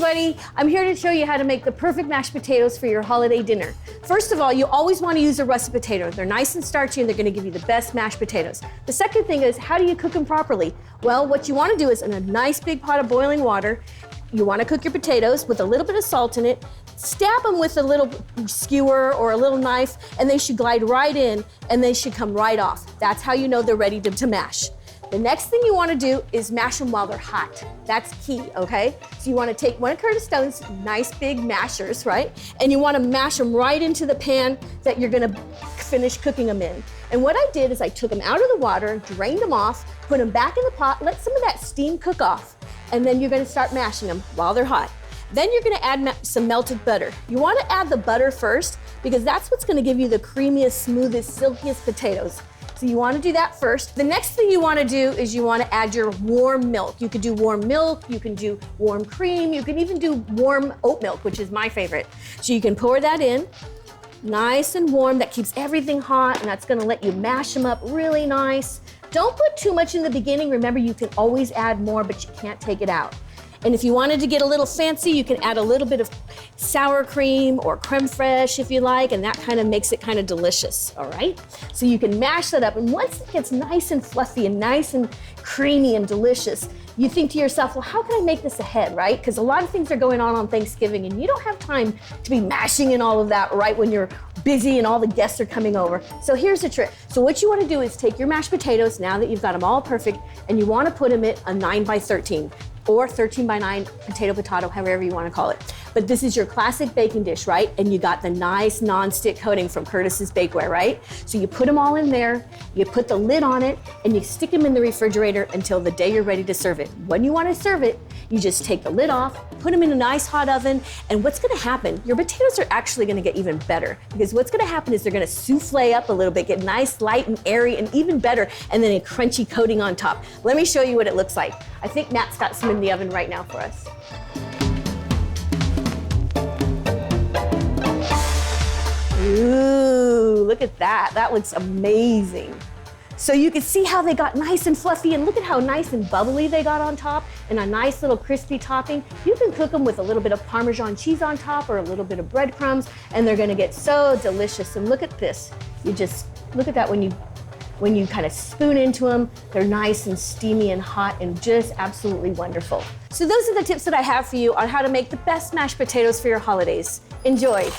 everybody. I'm here to show you how to make the perfect mashed potatoes for your holiday dinner. First of all, you always want to use a russet potato. They're nice and starchy and they're going to give you the best mashed potatoes. The second thing is, how do you cook them properly? Well, what you want to do is in a nice big pot of boiling water, you want to cook your potatoes with a little bit of salt in it, stab them with a little skewer or a little knife, and they should glide right in and they should come right off. That's how you know they're ready to mash. The next thing you want to do is mash them while they're hot. That's key, okay? So you want to take one of Curtis Stone's nice big mashers, right? And you want to mash them right into the pan that you're going to finish cooking them in. And what I did is I took them out of the water, drained them off, put them back in the pot, let some of that steam cook off, and then you're going to start mashing them while they're hot. Then you're going to add some melted butter. You want to add the butter first because that's what's going to give you the creamiest, smoothest, silkiest potatoes. So you want to do that first. The next thing you want to do is you want to add your warm milk. You could do warm milk, you can do warm cream, you can even do warm oat milk, which is my favorite. So you can pour that in, nice and warm. That keeps everything hot, and that's going to let you mash them up really nice. Don't put too much in the beginning. Remember, you can always add more, but you can't take it out. And if you wanted to get a little fancy, you can add a little bit of sour cream or creme fraiche if you like, and that kind of makes it kind of delicious, all right? So you can mash that up, and once it gets nice and fluffy and nice and creamy and delicious, you think to yourself, well, how can I make this ahead, right? Because a lot of things are going on Thanksgiving, and you don't have time to be mashing in all of that right when you're busy and all the guests are coming over. So here's the trick. So what you want to do is take your mashed potatoes, now that you've got them all perfect, and you want to put them in a 9 by 13. Or 13 by 9 potato, however you want to call it. But this is your classic baking dish, right? And you got the nice non-stick coating from Curtis's Bakeware, right? So you put them all in there, you put the lid on it, and you stick them in the refrigerator until the day you're ready to serve it. When you want to serve it, you just take the lid off, put them in a nice hot oven, and what's going to happen, your potatoes are actually going to get even better, because what's going to happen is they're going to souffle up a little bit, get nice, light, and airy, and even better, and then a crunchy coating on top. Let me show you what it looks like. I think Matt's got some in the oven right now for us. Ooh, look at that. That looks amazing. So you can see how they got nice and fluffy, and look at how nice and bubbly they got on top, and a nice little crispy topping. You can cook them with a little bit of Parmesan cheese on top or a little bit of breadcrumbs, and they're gonna get so delicious. And look at this. You just, look at that when you kind of spoon into them, they're nice and steamy and hot and just absolutely wonderful. So those are the tips that I have for you on how to make the best mashed potatoes for your holidays. Enjoy.